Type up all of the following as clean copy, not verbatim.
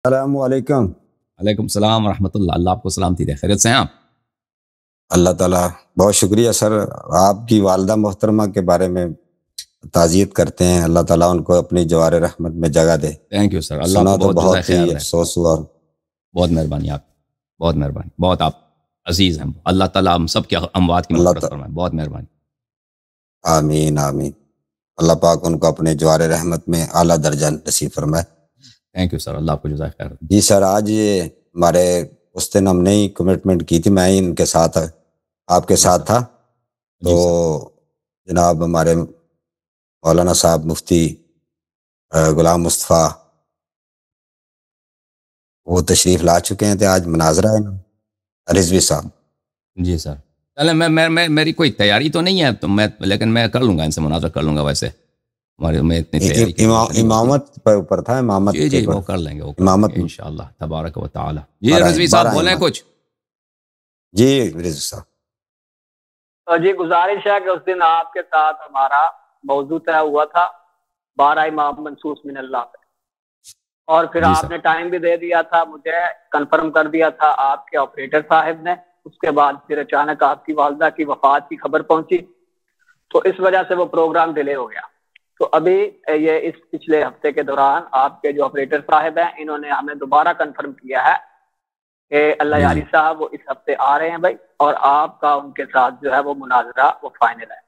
السلام علیکم۔ علیکم السلام ورحمۃ اللہ۔ اللہ آپ کو سلامتی دے، خیریت سے ہیں آپ؟ اللہ تعالیٰ بہت شکریہ سر، آپ کی والدہ محترمہ کے بارے میں تعزیت کرتے ہیں، اللہ تعالیٰ ان کو اپنی جوار رحمت میں جگہ دے۔ تھینک یو سر، اللہ سنا کو تو بہت جزائے بہت خیر ہی دے۔ افسوس ہوا۔ بہت مہربانی آپ، بہت مہربانی، بہت آپ عزیز ہیں۔ اللہ تعالیٰ ہم سب کے اموات کی اللہ مغفرت تعالیٰ فرمائے، بہت مہربانی۔ آمین آمین۔ اللہ پاک ان کو اپنے جوار رحمت میں اعلیٰ درجہ نصیب فرمائے۔ تھینک یو سر، اللہ آپ کو جزائے خیر دے۔ جی سر، آج یہ ہمارے اس دن ہم نے ہی کمٹمنٹ کی تھی، میں ہی ان کے ساتھ آپ کے جی ساتھ سر، تھا، تو جی سر، جناب ہمارے مولانا صاحب مفتی غلام مصطفیٰ وہ تشریف لا چکے ہیں، تو آج مناظرہ ہے نا رضوی صاحب۔ جی سر۔ چلے میں میری کوئی تیاری تو نہیں ہے، تو لیکن میں کر لوں گا، ان سے مناظرہ کر لوں گا۔ ویسے ہمارے میں اتنی تیاری کی ضرورت نہیں ہوتی۔ امامت پر اوپر تھا، امامت جی کے جی، وہ اوپر، کر لیں گے، وہ کر لیں امامت گے انشاءاللہ تبارک و تعالی۔ جی رضوی صاحب 12 بولیں امام۔ کچھ۔ جی رضوی صاحب۔ جی گزارش ہے کہ اس دن آپ کے ساتھ ہمارا موضوع طے ہوا تھا 12 امام منصوص من اللہ پہ، اور پھر جی آپ سر، نے ٹائم بھی دے دیا تھا، مجھے کنفرم کر دیا تھا آپ کے آپریٹر صاحب نے۔ اس کے بعد پھر اچانک آپ کی والدہ کی وفات کی خبر پہنچی، تو اس وجہ سے وہ پروگرام ڈیلے ہو گیا۔ تو ابھی یہ اس پچھلے ہفتے کے دوران آپ کے جو آپریٹر صاحب ہیں، انہوں نے ہمیں دوبارہ کنفرم کیا ہے کہ اللہ جی یاری صاحب وہ اس ہفتے آ رہے ہیں بھائی، اور آپ کا ان کے ساتھ جو ہے وہ مناظرہ وہ فائنل ہے۔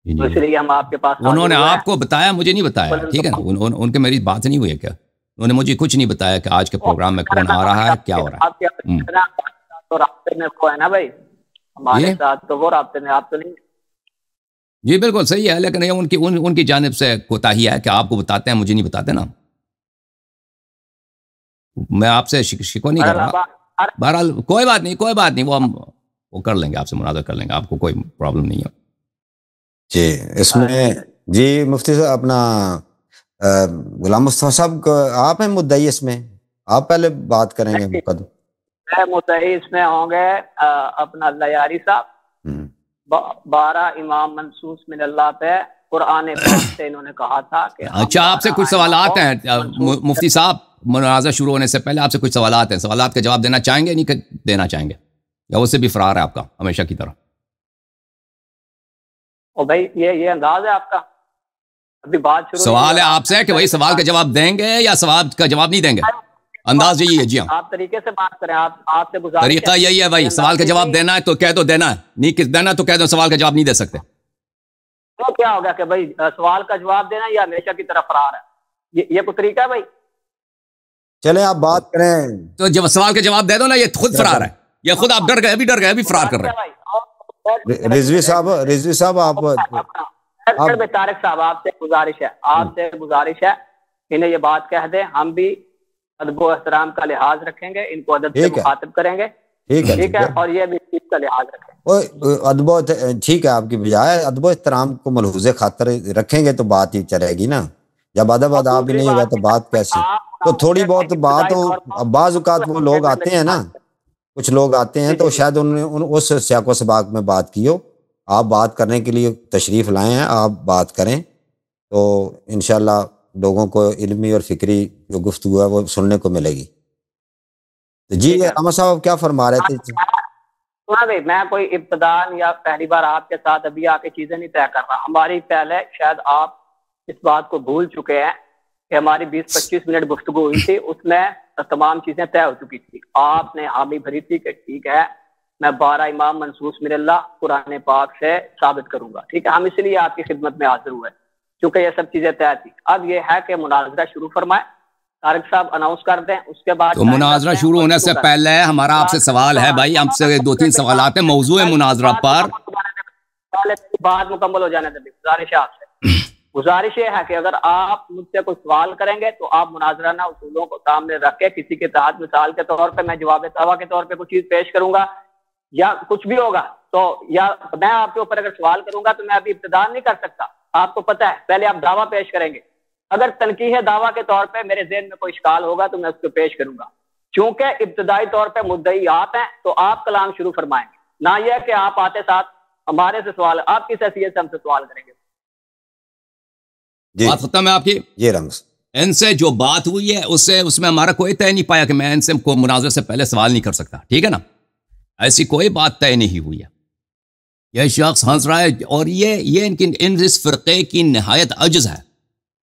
جی تو اس جی۔ لیے ہم آپ کے پاس انہوں حاضر نے ہوئے آپ کو بتایا، مجھے نہیں بتایا، ہیں۔ ٹھیک ہے نا؟ ان کے میری بات نہیں ہوئی ہے کیا؟ انہوں نے مجھے کچھ نہیں بتایا کہ آج کے پروگرام میں کون آ رہا ہے، کیا ہو رہا آپ کے ہے۔ تو رابطے میں وہ ہے نا بھائی، ہمارے جی ساتھ تو وہ رابطے میں، آپ تو نہیں۔ جی بالکل صحیح ہے، لیکن یہ ان کی جانب سے کوتاہی ہے کہ آپ کو بتاتے ہیں، مجھے نہیں بتاتے نا۔ میں آپ سے شکوہ نہیں کر رہا۔ بہرحال کوئی بات نہیں، کوئی بات نہیں، وہ کر لیں گے، آپ سے مناظرہ کر لیں گے، آپ کو کوئی پرابلم نہیں ہے۔ جی اس میں جی مفتی صاحب اپنا غلام مصطفیٰ صاحب کو آپ ہیں مدعی، اس میں آپ پہلے بات کریں گے مقدم۔ میں مدعی اس میں ہوں گے اپنا اللہ یاری صاحب۔ 12 امام منصوص من اللہ پہ قرآن پاک سے انہوں نے کہا تھا کہ اچھا، آپ سے کچھ سوالات ہیں مفتی صاحب، مناظرہ شروع ہونے سے پہلے آپ سے کچھ سوالات ہیں، سوالات کا جواب دینا چاہیں گے، نہیں دینا چاہیں گے، یا اس سے بھی فرار ہے آپ کا ہمیشہ کی طرح؟ او بھائی یہ انداز ہے آپ کا؟ ابھی بات شروع سوال ہے آپ سے کہ وہی سوال کا جواب دیں گے یا سوال کا جواب نہیں دیں گے؟ انداز یہی ہے۔ جی ہاں، آپ طریقے سے بات کریں، آپ سے گزارش طریقہ یہی ہے بھائی، سوال کا جواب دینا ہے تو کہہ دو دینا ہے، نہیں دینا تو کہہ دو سوال کا جواب نہیں دے سکتے۔ تو کیا ہوگا کہ بھائی سوال کا جواب دینا یا ہمیشہ کی طرف فرار ہے؟ یہ کوئی طریقہ ہے بھائی؟ چلیں آپ بات کریں۔ تو جب سوال کا جواب دے دو نا، یہ خود فرار ہے، یہ خود آپ ڈر گئے، ابھی فرار کر رہے ہیں۔ رضوی صاحب آپ طارق صاحب آپ سے گزارش ہے انہیں یہ بات کہہ دیں، ہم بھی ادب و احترام کا لحاظ رکھیں گے، ان کو ادب سے مخاطب کریں گے، ٹھیک ہے، اور یہ بھی چیز کا لحاظ رکھیں گے۔ ادب ٹھیک ہے، آپ کی بجائے ادب و احترام کو ملحوظ خاطر رکھیں گے تو بات ہی چلے گی نا۔ جب ادب ہی نہیں ہوگا تو بات کیسی؟ تو تھوڑی بہت بات ہو، بعض اوقات وہ لوگ آتے ہیں نا، کچھ لوگ آتے ہیں تو شاید انہوں نے اس سیاق و سباق میں بات کی ہو، آپ بات کرنے کے لیے تشریف لائے ہیں، آپ بات کریں تو انشاءاللہ لوگوں کو علمی اور فکری جو گفتگو ہے وہ سننے کو ملے گی۔ جی احمد صاحب کیا فرما رہے تھے؟ بھائی میں کوئی ابتدان یا پہلی بار آپ کے ساتھ ابھی آ کے چیزیں نہیں طے کر رہا، ہماری پہلے شاید آپ اس بات کو بھول چکے ہیں کہ ہماری 20-25 منٹ گفتگو ہوئی تھی، اس میں تمام چیزیں طے ہو چکی تھی۔ آپ نے حامی بھری تھی کہ ٹھیک ہے میں 12 امام منصوص من اللہ قرآن پاک سے ثابت کروں گا، ٹھیک ہے، ہم اس لیے آپ کی خدمت میں حاضر ہوئے کیونکہ یہ سب چیزیں طے تھی۔ اب یہ ہے کہ مناظرہ شروع فرمائیں، طارق صاحب اناؤنس کر دیں، اس کے بعد تو مناظرہ شروع ہونے سے پہلے ہمارا آپ سے سوال ہے بھائی، ہم سے 2-3 سوالات ہیں موضوع مناظرہ پر۔ پہلے بات مکمل ہو جانے دیں، گزارش ہے آپ سے۔ گزارش یہ ہے کہ اگر آپ مجھ سے کوئی سوال کریں گے تو آپ مناظرانہ اصولوں کو سامنے رکھ کے کسی کے تحت مثال کے طور پہ میں جواب دعویٰ کے طور پہ کوئی چیز پیش کروں گا یا کچھ بھی ہوگا، تو یا میں آپ کے اوپر اگر سوال کروں گا تو میں ابھی ابتدا نہیں کر سکتا، آپ کو پتہ ہے، پہلے آپ دعویٰ پیش کریں گے۔ اگر تنقیح دعویٰ کے طور پہ میرے ذہن میں کوئی اشکال ہوگا تو میں اس کو پیش کروں گا، چونکہ ابتدائی طور پہ مدعی آپ ہیں تو آپ کلام شروع فرمائیں گے، نہ یہ کہ آپ آتے ساتھ ہمارے سے سوال، آپ کس حیثیت سے ہم سے سوال کریں گے؟ بات ختم ہے آپ کی؟ جی رمز ان سے جو بات ہوئی ہے اس میں ہمارا کوئی طے نہیں پایا کہ میں ان سے مناظرے سے پہلے سوال نہیں کر سکتا، ٹھیک ہے نا، ایسی کوئی بات طے نہیں ہوئی ہے. یہ شخص ہنس رہا ہے اور یہ ان اس فرقے کی نہایت عجز ہے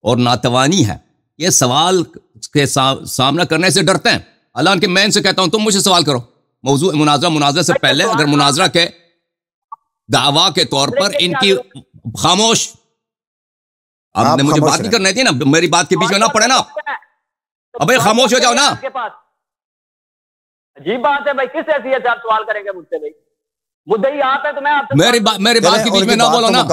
اور ناتوانی ہے. یہ سوال کے سامنا کرنے سے ڈرتے ہیں، حالانکہ میں ان سے کہتا ہوں تم مجھ سے سوال کرو. موضوع مناظرہ سے پہلے اگر مناظرہ کے دعویٰ کے طور پر ان کی خاموش، آپ نے مجھے بات نہیں کرنی تھی نا، میری بات کے بیچ میں نہ پڑے نا، ابھی خاموش ہو جاؤ نا. عجیب بات ہے بھائی، کس حیثیت سے آپ سوال کریں گے مجھ سے؟ بھائی مدعی آپ ہیں تو میں آپ سے میری بات کے بیچ میں نہ بولو نا.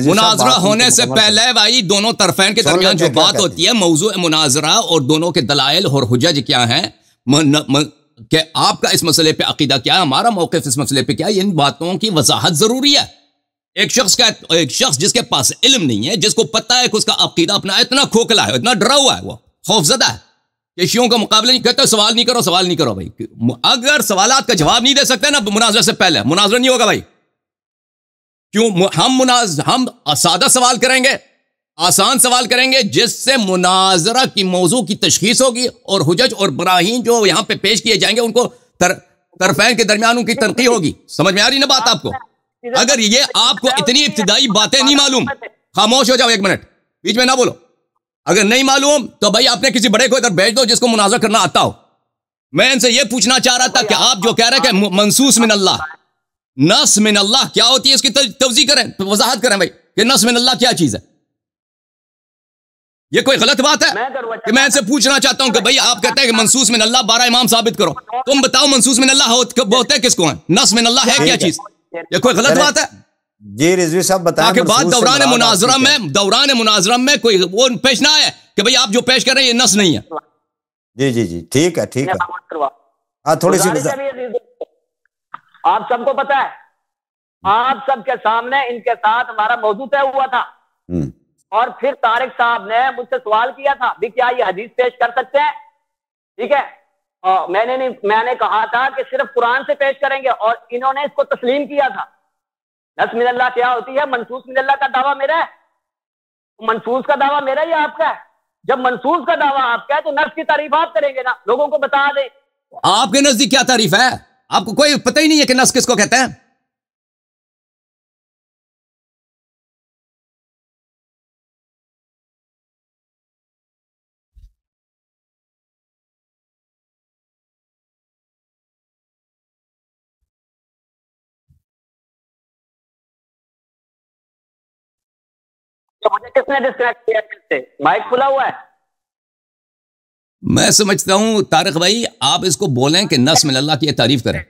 مناظرہ ہونے سے پہلے بھائی دونوں طرفین کے درمیان جو بات ہوتی ہے موضوع مناظرہ اور دونوں کے دلائل اور حجج کیا ہیں، کہ آپ کا اس مسئلے پہ عقیدہ کیا ہے، ہمارا موقف اس مسئلے پہ کیا ہے، ان باتوں کی وضاحت ضروری ہے. ایک شخص جس کے پاس علم نہیں ہے، جس کو پتہ ہے کہ اس کا عقیدہ اپنا اتنا کھوکھلا ہے، اتنا ڈرا ہوا ہے، وہ خوفزدہ ہے کہ شیعوں کا مقابلہ نہیں کرتے، سوال نہیں کرو بھائی. اگر سوالات کا جواب نہیں دے سکتے نا مناظرہ سے پہلے، مناظرہ نہیں ہوگا بھائی. کیوں؟ ہم سادہ سوال کریں گے، آسان سوال کریں گے، جس سے مناظرہ کی موضوع کی تشخیص ہوگی اور حجج اور براہین جو یہاں پہ پیش کیے جائیں گے ان کو طرفین کے درمیان ان کی تنقیح ہوگی. سمجھ میں آ رہی نا بات آپ کو؟ اگر یہ آپ کو اتنی ابتدائی باتیں نہیں معلوم، خاموش ہو جاؤ، ایک منٹ بیچ میں نہ بولو. اگر نہیں معلوم تو بھائی آپ نے کسی بڑے کو ادھر بھیج دو جس کو مناظرہ کرنا آتا ہو. میں ان سے یہ پوچھنا چاہ رہا تھا کہ آپ جو کہہ رہے کہ منصوص من اللہ، نص من اللہ کیا ہوتی ہے، اس کی توضیح کریں، وضاحت کریں بھائی کہ نص من اللہ کیا چیز ہے. یہ کوئی غلط بات ہے کہ میں ان سے پوچھنا چاہتا ہوں کہ بھائی آپ کہتے ہیں کہ منصوص من اللہ 12 امام ثابت کرو، تم بتاؤ منصوص من اللہ ہوتے کس کو ہیں، نص من اللہ ہے کیا چیز؟ یہ کوئی غلط بات ہے؟ جی رضوی صاحب بتائیں تاکہ بعد دوران مناظرہ میں کوئی وہ پیش نہ آئے کہ بھئی آپ جو پیش کر رہے ہیں یہ نص نہیں ہے. جی ٹھیک ہے تھوڑی سی آپ سب کو پتا ہے، آپ سب کے سامنے ان کے ساتھ ہمارا موضوع طے ہوا تھا، اور پھر طارق صاحب نے مجھ سے سوال کیا تھا بھی کیا یہ حدیث پیش کر سکتے ہیں، ٹھیک ہے، اور میں نے کہا تھا کہ صرف قرآن سے پیش کریں گے، اور انہوں نے اس کو تسلیم کیا تھا. نص من اللہ کیا ہوتی ہے، منصوص من اللہ کا دعویٰ میرا ہے، منصوص کا دعویٰ میرا یا آپ کا ہے؟ جب منصوص کا دعویٰ آپ کا ہے تو نص کی تعریف آپ کریں گے نا، لوگوں کو بتا دیں. آپ کے نزدیک کیا تعریف ہے؟ آپ کو کوئی پتہ ہی نہیں ہے کہ نص کس کو کہتے ہیں. مجھے کس نے ڈسکنیکٹ کیا سے؟ مائک کھلا ہوا ہے. میں سمجھتا ہوں طارق بھائی آپ اس کو بولیں کہ نص من اللہ کی تعریف کریں.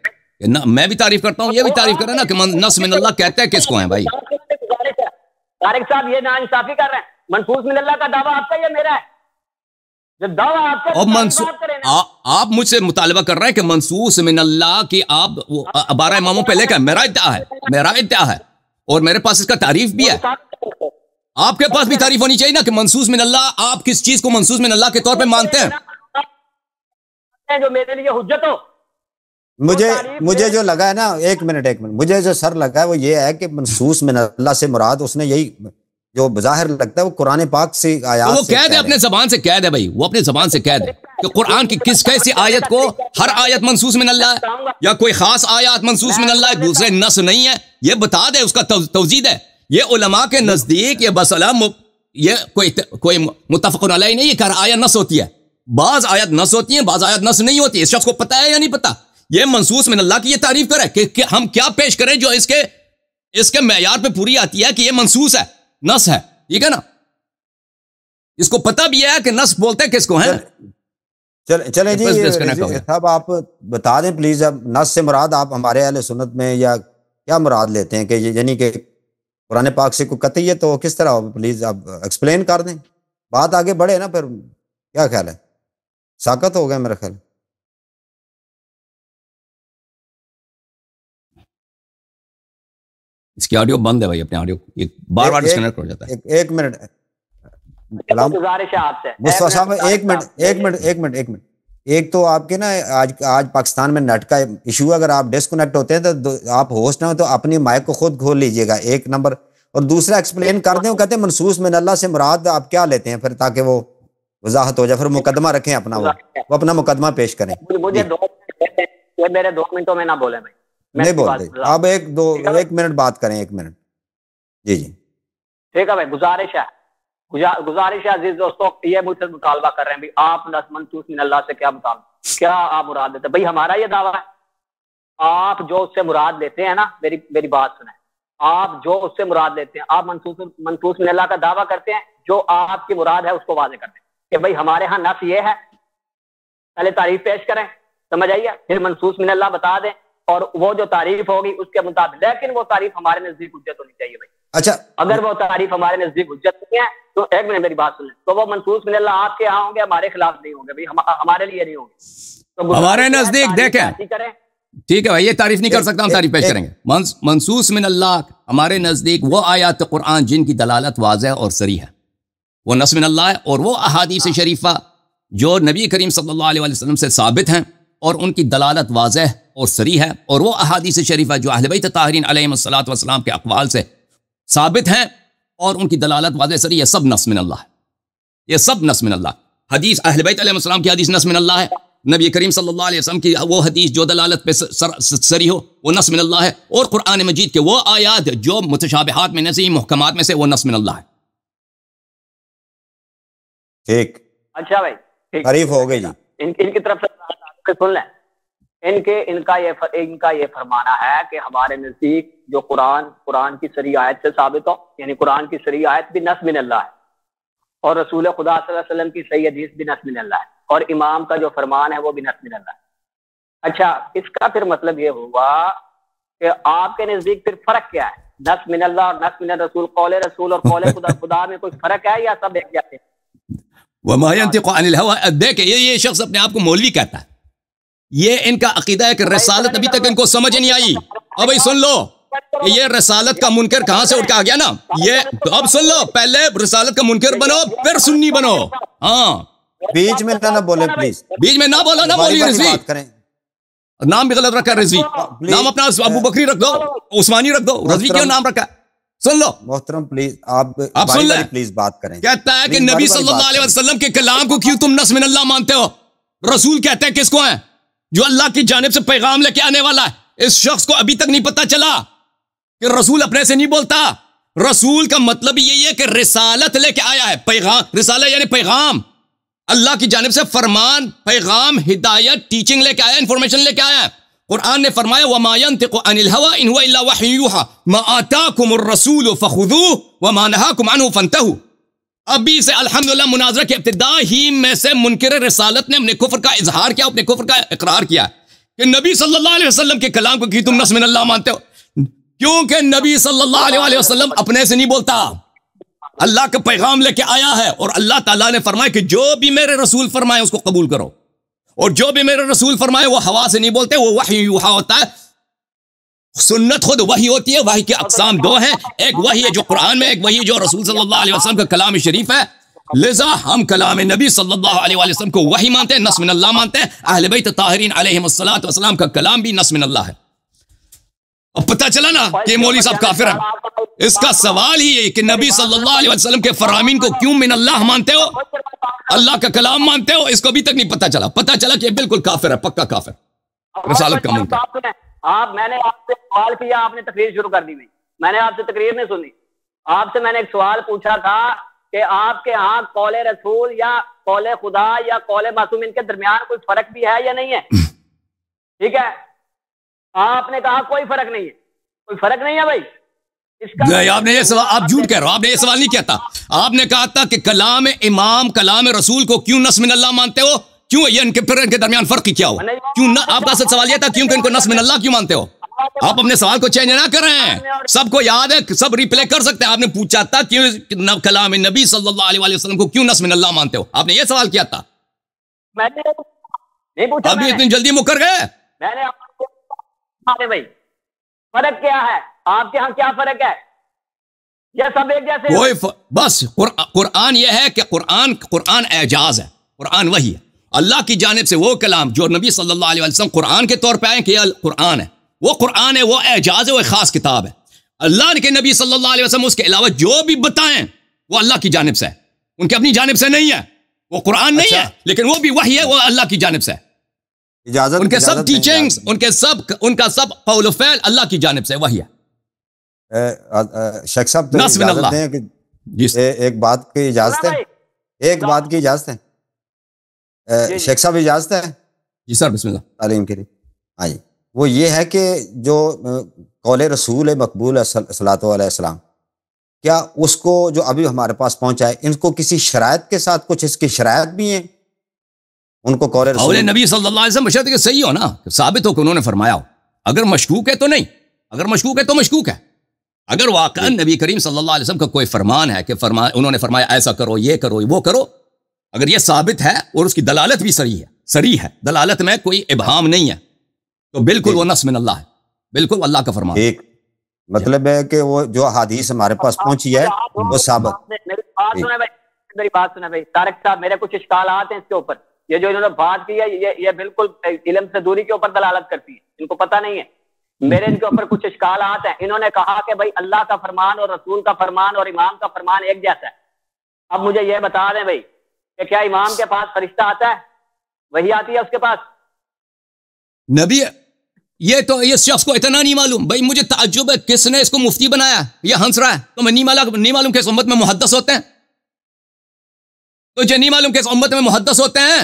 میں بھی تعریف کرتا ہوں، یہ بھی تعریف کریں نا کہ نص من اللہ کہتے ہیں کس کو ہیں. بھائی طارق صاحب یہ ناانصافی کر رہے ہیں. منصوص من اللہ کا دعویٰ آپ کا یا میرا ہے؟ جب دعویٰ آپ کا، آپ مجھ سے مطالبہ کر رہے ہیں کہ منصوص من اللہ کی آپ 12 اماموں پہ لے کر میرا ادعا ہے اور میرے پاس اس کا تعریف بھی ہے. آپ کے پاس بھی تعریف ہونی چاہیے نا کہ منصوص من اللہ، آپ کس چیز کو منصوص من اللہ کے طور پہ مانتے ہیں جو میرے لیے حجت ہو. مجھے جو لگا ہے نا، ایک منٹ مجھے جو سر لگا ہے وہ یہ ہے کہ منصوص من اللہ سے مراد اس نے یہی جو بظاہر لگتا ہے وہ قرآن پاک سے آیات وہ کہہ دے، اپنے زبان سے کہہ دے بھائی، وہ اپنے زبان سے کہہ دے کہ قرآن کی کیسی آیت کو ہر آیت منصوص من اللہ ہے یا کوئی خاص آیات منصوص من اللہ ہے، دوسرے نص نہیں ہے، یہ بتا دے، اس کا توضیح ہے. یہ علماء کے نزدیک یہ بسلام یہ کوئی متفق علیہ نہیں ہے کہ ہر آیت نص ہوتی ہے. بعض آیت نص ہوتی ہیں، بعض آیت نص نہیں ہوتی. اس شخص کو پتہ ہے یا نہیں پتہ؟ یہ منصوص من اللہ کی یہ تعریف کرے کہ ہم کیا پیش کریں جو اس کے معیار پہ پوری آتی ہے کہ یہ منصوص ہے، نص ہے، ٹھیک ہے نا. اس کو پتہ بھی ہے کہ نص بولتے کس کو ہیں. چلیں جی صاحب آپ بتا دیں پلیز، اب نص سے مراد آپ ہمارے اہل سنت میں یا کیا مراد لیتے ہیں کہ یعنی کہ قرآن پاک سے کوئی قطعی ہے تو کس طرح ہو؟ پلیز آپ ایکسپلین کر دیں، بات آگے بڑھے نا. پھر کیا خیال ہے؟ ساکت ہو گیا میرا خیال. اس کی آڈیو بند ہے بھائی، اپنے آڈیو بار بار ڈسکنیکٹ ہو جاتا ہے. ایک منٹ گزارش ہے آپ سے مصطفیٰ صاحب، ایک منٹ ایک تو آپ کے نا آج پاکستان میں نیٹ کا ایشو، اگر آپ ڈسکنیکٹ ہوتے ہیں تو آپ ہوسٹ نہ ہو تو اپنی مائک کو خود کھول لیجئے گا، ایک نمبر. اور دوسرا ایکسپلین کر دیں. وہ کہتے ہیں منصوص من اللہ سے مراد آپ کیا لیتے ہیں پھر, تاکہ وہ وضاحت ہو جائے. پھر مقدمہ رکھیں اپنا, وہ اپنا مقدمہ پیش کریں. مجھے 2 منٹ, میرے 2 منٹوں میں نہ بولیں بھائی, نہیں بولتے آپ. 1 منٹ بات کریں, 1 منٹ. جی جی ٹھیک ہے بھائی. گزارش ہے عزیز دوستوں, یہ مجھ سے مطالبہ کر رہے ہیں بھی آپ منصوص من اللہ سے کیا مطالبہ, کیا آپ مراد لیتے ہیں؟ بھائی ہمارا یہ دعویٰ ہے, آپ جو اس سے مراد لیتے ہیں نا, میری بات سنیں, آپ جو اس سے مراد لیتے ہیں, آپ منصوص من اللہ کا دعویٰ کرتے ہیں, جو آپ کی مراد ہے اس کو واضح کرتے ہیں کہ بھائی ہمارے ہاں نص یہ ہے, پہلے تعریف پیش کریں, سمجھ آئیے, پھر منصوص من اللہ بتا دیں, اور وہ جو تعریف ہوگی اس کے مطابق, لیکن وہ تعریف ہمارے نزدیک حجت ہونی چاہیے بھائی. اچھا, اگر وہ تعریف ہمارے نزدیک حجت نہیں ہے تو 1 منٹ میری بات سن لیں, تو وہ منصوص من اللہ آپ کے یہاں ہوں گے, ہمارے خلاف نہیں ہوں گے بھائی, ہمارے لیے نہیں ہوں گے. ہمارے نزدیک دیکھیں, ٹھیک ہے بھائی, یہ تعریف نہیں کر سکتا, ہم تعریف پیش کریں گے. منصوص من اللہ ہمارے نزدیک وہ آیات قرآن جن کی دلالت واضح اور صریح ہے, وہ نص من اللہ ہے, اور وہ احادیث شریفہ جو نبی کریم صلی اللہ علیہ وسلم سے ثابت ہیں اور ان کی دلالت واضح اور صریح ہے, اور وہ احادیث شریفہ جو اہل بیت طاہرین علیہم الصلوۃ والسلام کے اقوال سے ثابت ہیں اور ان کی دلالت واضح صریح, یہ سب نص من اللہ ہے, یہ سب نص من اللہ. حدیث اہل بیت علیہ السلام کی حدیث نص من اللہ ہے, نبی کریم صلی اللہ علیہ وسلم کی وہ حدیث جو دلالت پہ صریح ہو وہ نص من اللہ ہے, اور قرآن مجید کے وہ آیات جو متشابہات میں نہیں محکمات میں سے وہ نص من اللہ ہے. ٹھیک, اچھا بھائی, تعریف ہو گئی جی. ان کی طرف سے سن لیں, ان کا یہ فرمانا ہے کہ ہمارے نزدیک جو قرآن کی صریح آیت سے ثابت ہو, یعنی قرآن کی صریح آیت بھی نص من اللہ ہے, اور رسول خدا صلی اللہ علیہ وسلم کی صحیح حدیث بھی نص من اللہ ہے, اور امام کا جو فرمان ہے وہ بھی نص من اللہ ہے. اچھا, اس کا پھر مطلب یہ ہوا کہ آپ کے نزدیک پھر فرق کیا ہے, نص من اللہ اور نص من الرسول, قول رسول اور قول خدا میں کوئی فرق ہے یا سب ایک جیسے؟ وما ينطق عن الهوى. دیکھیں یہ شخص اپنے آپ کو مولوی کہتا ہے, یہ ان کا عقیدہ ہے کہ رسالت ابھی تک ان کو سمجھ نہیں آئی. اب بھائی سن لو, یہ رسالت کا منکر کہاں سے اٹھ کے آ گیا نا, یہ تو اب سن لو, پہلے رسالت کا منکر بنو پھر سنی بنو. ہاں, بیچ میں نہ بولیں پلیز, بیچ میں نہ بولو نا, مولوی رضوی نام بھی غلط رکھا ہے, رضوی نام اپنا ابو بکری رکھ دو, عثمانی رکھ دو, رضوی کیوں نام رکھا ہے؟ سن لو محترم پلیز, آپ سن لیں, پلیز بات کریں. کہتا ہے کہ نبی صلی اللہ علیہ وسلم کے کلام کو کیوں تم نص من اللہ مانتے ہو؟ رسول کہتے ہیں کس کو ہیں؟ جو اللہ کی جانب سے پیغام لے کے آنے والا ہے. اس شخص کو ابھی تک نہیں پتا چلا کہ رسول اپنے سے نہیں بولتا. رسول کا مطلب یہی ہے کہ رسالت لے کے آیا ہے, پیغام, رسالہ یعنی پیغام, اللہ کی جانب سے فرمان, پیغام, ہدایت, ٹیچنگ لے کے آیا, انفارمیشن لے کے آیا ہے. قرآن نے فرمایا وما ينطق عن الهوى ان هو الا وحي يوحى ما آتاكم الرسول فخذوه وما نهاكم عنه فانتهوا. ابھی سے الحمدللہ مناظرہ کی ابتدا ہی میں سے منکر رسالت نے اپنے کفر کا اظہار کیا, اپنے کفر کا اقرار کیا کہ نبی صلی اللہ علیہ وسلم کے کلام کو کی تم نص من اللہ مانتے ہو, کیونکہ نبی صلی اللہ علیہ وسلم اپنے سے نہیں بولتا, اللہ کا پیغام لے کے آیا ہے, اور اللہ تعالیٰ نے فرمایا کہ جو بھی میرے رسول فرمائے اس کو قبول کرو, اور جو بھی میرے رسول فرمائے وہ ہوا سے نہیں بولتے, وہ وحی یوحا ہوتا ہے. سنت خود وحی ہوتی ہے, وحی کے اقسام 2 ہیں, ایک وحی ہے جو قرآن میں, ایک وحی جو رسول صلی اللہ علیہ وسلم کا کلام شریف ہے. لذا ہم کلام نبی صلی اللہ علیہ وسلم کو وحی مانتے ہیں, نص من اللہ مانتے ہیں. اہل بیت طاہرین علیہم الصلوۃ والسلام کا کلام بھی نص من اللہ ہے. اب پتہ چلا نا کہ مولوی صاحب کافر ہیں. اس کا سوال ہی ہے کہ نبی صلی اللہ علیہ وسلم کے فرامین کو کیوں من اللہ مانتے ہو, اللہ کا کلام مانتے ہو, اس کو ابھی تک نہیں پتا چلا. پتا چلا کہ بالکل کافر ہے, پکا کافر, رسالت کا منکر. میں نے آپ سے سوال کیا, آپ نے تقریر شروع کر دی. میں نے آپ سے تقریر نہیں سنی, آپ سے میں نے ایک سوال پوچھا تھا کہ آپ کے ہاں قول رسول یا قول خدا یا قول معصوم ان کے درمیان کوئی فرق بھی ہے یا نہیں ہے؟ ٹھیک ہے, آپ نے کہا کوئی فرق نہیں ہے. کوئی فرق نہیں ہے بھائی. آپ نے یہ سوال, آپ جھوٹ کہہ رہے ہو, آپ نے یہ سوال نہیں کیا تھا. آپ نے کہا تھا کہ کلام امام, کلام رسول کو کیوں نص من اللہ مانتے ہو, کیوں یہ ان کے درمیان فرق کیا ہو, کیوں آپ کا اصل سوال یہ تھا کیوں کہ ان کو نص من اللہ کیوں مانتے ہو. آپ اپنے سوال کو چینج نہ کر رہے ہیں, سب کو یاد ہے, سب ریپلے کر سکتے ہیں. آپ نے پوچھا تھا کیوں کلام نبی صلی اللہ علیہ وسلم کو کیوں نص من اللہ مانتے ہو, آپ نے یہ سوال کیا تھا. ابھی اتنی جلدی مکر گئے. میں نے بھائی فرق کیا ہے, آپ کے ہاں کیا فرق ہے, یہ سب ایک جیسے کوئی بس قرآن یہ ہے کہ قرآن اعجاز ہے, قرآن وہی ہے اللہ کی جانب سے. وہ کلام جو نبی صلی اللہ علیہ وسلم قرآن کے طور پہ آئے کہ یہ قرآن ہے, وہ قرآن ہے, وہ اعجاز ہے, وہ خاص کتاب ہے. اللہ کے نبی صلی اللہ علیہ وسلم اس کے علاوہ جو بھی بتائیں وہ اللہ کی جانب سے ہے، ان کے اپنی جانب سے نہیں ہے، وہ قرآن نہیں ہے لیکن وہ بھی وحی ہے، وہ اللہ کی جانب سے ہے۔ اجازت ان کے سب ٹیچنگز، ان کا سب قول و فعل اللہ کی جانب سے وحی ہے۔ شیخ صاحب تو اجازت دیں کہ ایک بات کی اجازت ہے، ایک بات کی اجازت ہے شیخ صاحب، اجازت ہے؟ جی سر، بسم اللہ۔ تعلیم کے لیے ہاں جی، وہ یہ ہے کہ جو قول رسول مقبول صلاۃ علیہ السلام، کیا اس کو جو ابھی ہمارے پاس پہنچا ہے، ان کو کسی شرائط کے ساتھ کچھ اس کی شرائط بھی ہیں ان کو قول رسول نبی صلی اللہ علیہ وسلم بشرط کہ صحیح ہو نا، ثابت ہو کہ انہوں نے فرمایا ہو، اگر مشکوک ہے تو نہیں، اگر مشکوک ہے تو مشکوک ہے، اگر واقعا نبی کریم صلی اللہ علیہ وسلم کا کوئی فرمان ہے کہ انہوں نے فرمایا ایسا کرو، یہ کرو، وہ کرو، اگر یہ ثابت ہے اور اس کی دلالت بھی صریح ہے، دلالت میں کوئی ابہام نہیں ہے، تو بالکل وہ نص من اللہ ہے، بالکل اللہ کا فرمان۔ ایک مطلب ہے کہ وہ جو حدیث ہمارے پاس پہنچی ہے وہ ثابت۔ میری بات سنیں بھائی طارق صاحب، میرے کچھ اشکالات ہیں اس کے اوپر، یہ جو انہوں نے بات کی ہے یہ بالکل علم سے دوری کے اوپر دلالت کرتی ہے، ان کو پتہ نہیں ہے، میرے ان کے اوپر کچھ اشکالات ہیں۔ انہوں نے کہا کہ بھائی اللہ کا فرمان اور رسول کا فرمان اور امام کا فرمان ایک جیسا ہے۔ اب مجھے یہ بتا دیں بھائی کہ کیا امام کے پاس فرشتہ آتا ہے، وہی آتی ہے اس کے پاس؟ نبی یہ تو اس شخص کو اتنا نہیں معلوم، بھائی مجھے تعجب ہے کس نے اس کو مفتی بنایا، یہ ہنس رہا ہے، تو میں نہیں معلوم کہ اس امت میں محدث ہوتے ہیں، تجھے نہیں معلوم کہ اس امت میں محدث ہوتے ہیں؟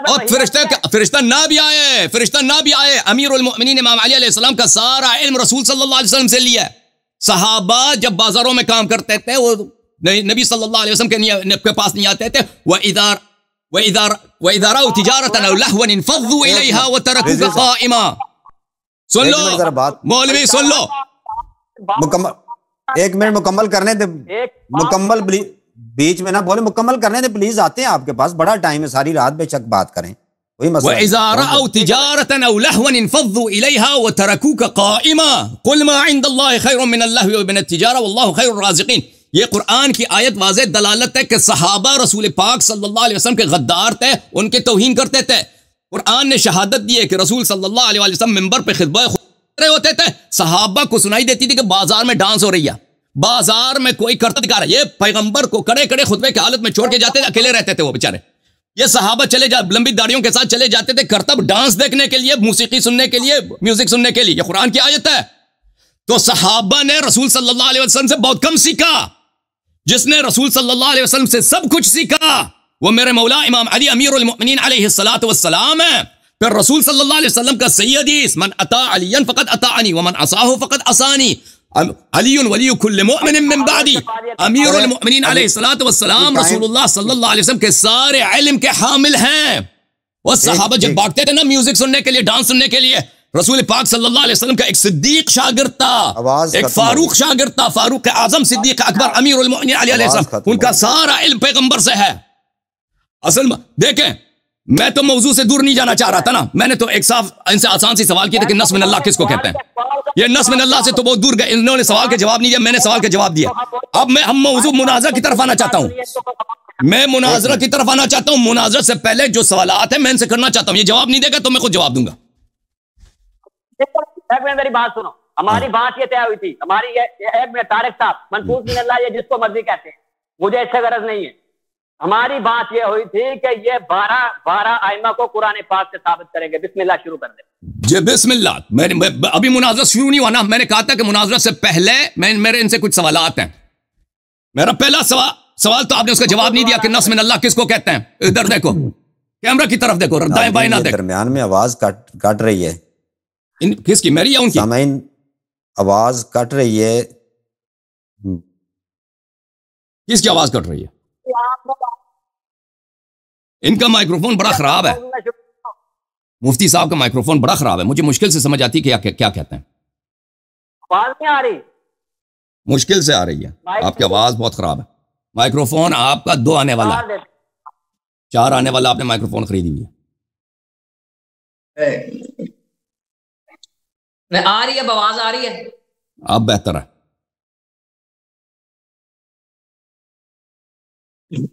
اور فرشتہ نہ بھی آئے، امیر المؤمنین امام علی علیہ السلام کا سارا علم رسول صلی اللہ علیہ وسلم سے لیا ہے۔ صحابہ جب بازاروں میں کام کرتے تھے وہ نبی صلی اللہ علیہ وسلم کے پاس نہیں آتے تھے، وَإِذَا رَأَوْا تِجَارَةً أَوْ لَهْوًا انفضوا إِلَيْهَا وَتَرَكُوكَ قَائِمًا۔ سن لو مولوی، سن لو، ایک منٹ مکمل کرنے دے، مکمل بیچ میں نہ بولے، مکمل کرنے دے پلیز، آتے ہیں آپ کے پاس بڑا ٹائم ہے، ساری رات بے شک بات کریں، وہی مسئلہ۔ وَإِذَا رَأَوْا تِجَارَةً أَوْ لَهْوًا انفضوا إِلَيْهَا وَتَرَكُوكَ قَائِمًا قُلْ مَا عِندَ اللَّهِ خَيْرٌ مِّنَ اللَّهْوِ وَمِنَ التِّجَارَةِ وَاللَّهُ خَيْرُ الرَّازِقِينَ۔ یہ قرآن کی آیت واضح دلالت ہے کہ صحابہ رسول پاک صلی اللہ علیہ وسلم کے غدار تھے، ان کے توہین کرتے تھے۔ قرآن نے شہادت دی ہے کہ رسول صلی اللہ علیہ وسلم منبر پہ خطبہ رہے ہوتے تھے، صحابہ کو سنائی دیتی تھی کہ بازار میں ڈانس ہو رہی ہے، بازار میں کوئی کرتب دکھا رہا ہے، یہ پیغمبر کو کڑے کڑے خطبے کی حالت میں چھوڑ کے جاتے تھے، اکیلے رہتے تھے وہ بیچارے، یہ صحابہ لمبی داڑیوں کے ساتھ چلے جاتے تھے کرتب ڈانس دیکھنے کے لیے، موسیقی سننے کے لیے، میوزک سننے کے لیے، یہ قرآن کی آیت ہے۔ تو صحابہ نے رسول صلی اللہ علیہ وسلم سے بہت کم سیکھا، جس نے رسول صلی اللہ علیہ وسلم سے سب کچھ سیکھا وہ میرے مولا امام علی امیر المؤمنین علیہ الصلوۃ والسلام ہے۔ پھر رسول صلی اللہ علیہ وسلم کا صحیح حدیث، من اطاع علی فقد اطاعنی ومن عصاه فقد عصانی، علی ولی کل مؤمن من بعدی۔ امیر المؤمنین علیہ الصلوۃ والسلام رسول اللہ صلی اللہ علیہ وسلم کے سارے علم کے حامل ہیں۔ وہ صحابہ جب بھاگتے تھے نا میوزک سننے کے لیے، ڈانس سننے کے لیے، رسول پاک صلی اللہ علیہ وسلم کا ایک صدیق شاگرد تھا، ایک فاروق شاگرد تھا، فاروق اعظم صدیق اکبر امیر المؤمنین علیہ السلام، ان کا سارا علم پیغمبر سے ہے۔ اصل دیکھیں، میں تو موضوع سے دور نہیں جانا چاہ رہا تھا نا، میں نے تو ایک صاف ان سے آسان سی سوال کیا تھا کہ نص من اللہ کس کو کہتے ہیں، یہ نص من اللہ سے تو بہت دور گئے، انہوں نے سوال کا جواب نہیں دیا، میں نے سوال کا جواب دیا۔ اب ہم موضوع مناظرہ کی طرف آنا چاہتا ہوں، میں مناظرہ کی طرف آنا چاہتا ہوں، مناظرہ سے پہلے جو سوالات ہیں میں ان سے کرنا چاہتا ہوں، یہ جواب نہیں دے گا تو میں خود جواب دوں گا۔ میری بات سنو، ہماری بات یہ طے ہوئی تھی، ہماری ایک منٹ طارق صاحب، منصوص من اللہ یہ جس کو مرضی کہتے ہیں، مجھے اس سے غرض نہیں ہے، ہماری بات یہ ہوئی تھی کہ یہ 12 ائمہ کو قرآن پاک سے ثابت کریں گے۔ بسم اللہ شروع کر دیں جی، بسم اللہ۔ ابھی مناظرہ شروع نہیں ہوا نا، میں نے کہا تھا کہ مناظرہ سے پہلے میرے ان سے کچھ سوالات ہیں۔ میرا پہلا سوال تو آپ نے اس کا جواب نہیں دیا کہ نص من اللہ کس کو کہتے ہیں۔ ادھر دیکھو، کیمرہ کی طرف دیکھو، دائیں بائیں نہ دیکھو۔ درمیان میں آواز کٹ رہی ہے، کس کی، میری یا ان کی؟ سامعین آواز کٹ رہی ہے، کس کی آواز کٹ رہی ہے؟ ان کا مائکروفون بڑا خراب ہے، مفتی صاحب کا مائکروفون بڑا خراب ہے، مجھے مشکل سے سمجھ آتی ہے کہ کیا کہتے ہیں۔ آواز نہیں آ رہی؟ مشکل سے آ رہی ہے، آپ کی آواز بہت خراب ہے۔ مائکروفون آپ کا 2 آنے والا ہے، 4 آنے والا آپ نے مائکروفون خریدی ہوئی ہے۔ آ رہی ہے، آواز آ رہی ہے، اب بہتر ہے۔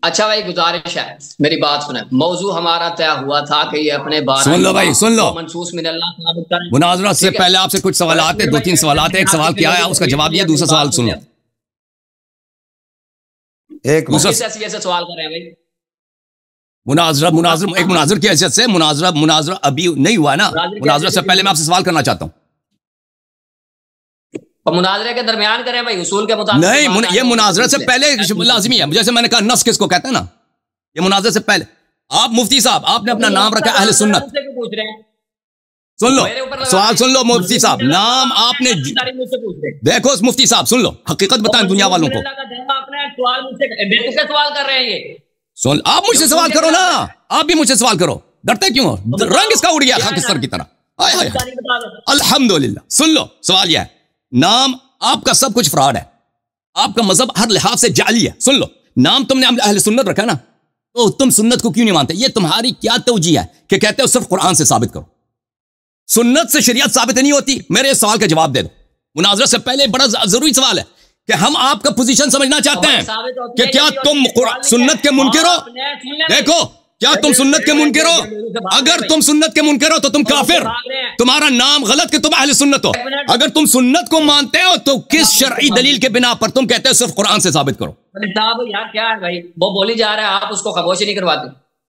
اچھا بھائی گزارش ہے میری بات سنیں، موضوع ہمارا طے ہوا تھا کہ یہ اپنے بارے سن لو بھائی، سن لو منصوص من اللہ ثابت کریں۔ مناظرہ سے پہلے آپ سے کچھ سوالات ہیں، 2-3 سوالات ہیں، ایک سوال کیا ہے اس کا جواب دیا، دوسرا سوال سن لو۔ ایک سے سوال کر رہے ہیں بھائی، مناظرہ ایک مناظر کی حیثیت سے مناظرہ ابھی نہیں ہوا نا، مناظرہ سے پہلے میں آپ سے سوال کرنا چاہتا ہوں۔ مناظرے کے درمیان کریں بھائی، اصول کے مطابق نہیں، یہ مناظرہ سے پہلے لازمی ہے، جیسے میں نے کہا نص کس کو کہتے ہیں نا، یہ مناظرہ سے پہلے۔ آپ مفتی صاحب، آپ نے اپنا نام رکھا اہل سنت، سن لو سوال سن لو مفتی صاحب، نام آپ نے دیکھو مفتی صاحب سن لو، حقیقت بتائیں دنیا والوں کو۔ سوال کر رہے ہیں یہ، سن آپ مجھ سے سوال کرو نا، آپ بھی مجھ سے سوال کرو، ڈرتے کیوں ہو؟ رنگ اس کا اڑ گیا خاکستر کی طرح۔ الحمدللہ سن لو، سوال یہ ہے، نام آپ کا سب کچھ فراڈ ہے، آپ کا مذہب ہر لحاظ سے جعلی ہے۔ سن لو، نام تم نے اہل سنت رکھا نا، تو تم سنت کو کیوں نہیں مانتے؟ یہ تمہاری کیا توجیہ ہے کہ کہتے ہو صرف قرآن سے ثابت کرو، سنت سے شریعت ثابت نہیں ہوتی؟ میرے سوال کا جواب دے دو۔ مناظرہ سے پہلے بڑا ضروری سوال ہے کہ ہم آپ کا پوزیشن سمجھنا چاہتے ہیں کہ کیا تم سنت کے منکر ہو؟ دیکھو، کیا تم سنت کے منکر ہو؟ اگر تم سنت کے منکر ہو تو تم کافر، تمہارا نام غلط کہ تم اہل سنت ہو۔ اگر تم سنت کو مانتے ہو تو کس شرعی دلیل کے بنا پر تم کہتے ہو صرف قرآن سے ثابت کرو؟ یار کیا ہے بھائی، وہ بولی جا رہا ہے، آپ اس کو خاموش نہیں کرواتے۔